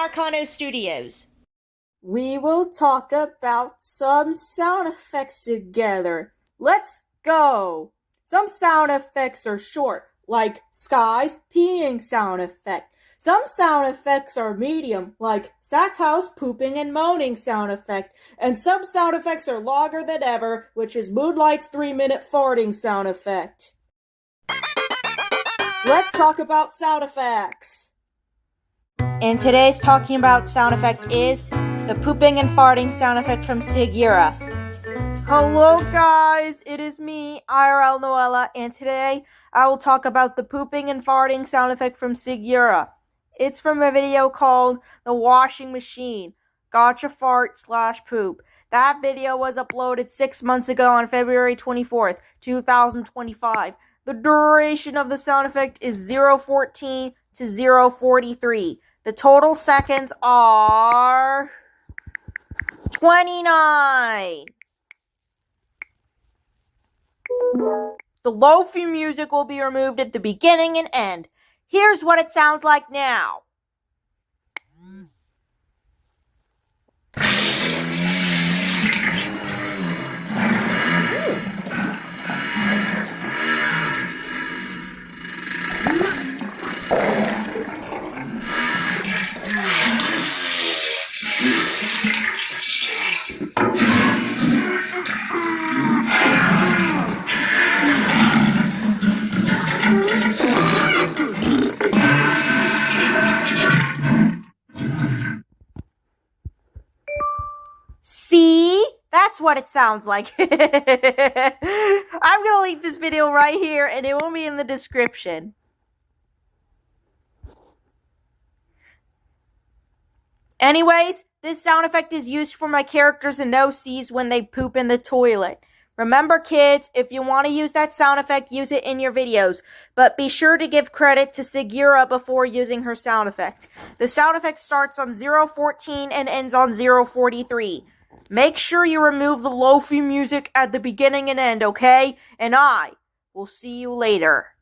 Marcano Studios. We will talk about some sound effects together. Let's go! Some sound effects are short, like Sky's peeing sound effect. Some sound effects are medium, like Satow's pooping and moaning sound effect. And some sound effects are longer than ever, which is Moonlight's 3-minute farting sound effect. Let's talk about sound effects. And today's talking about sound effect is the pooping and farting sound effect from Segura. Hello guys, it is me, IRL Noella, and today I will talk about the pooping and farting sound effect from Segura. It's from a video called The Washing Machine, Gotcha Fart / Poop. That video was uploaded 6 months ago on February 24th, 2025. The duration of the sound effect is 0:14 to 0:43. The total seconds are 29. The lo-fi music will be removed at the beginning and end. Here's what it sounds like now. See? That's what it sounds like. I'm gonna leave this video right here and it will be in the description. Anyways, this sound effect is used for my characters in OCs when they poop in the toilet. Remember kids, if you want to use that sound effect, use it in your videos. But be sure to give credit to Segura before using her sound effect. The sound effect starts on 0:14 and ends on 0:43. Make sure you remove the lo-fi music at the beginning and end, okay? And I will see you later.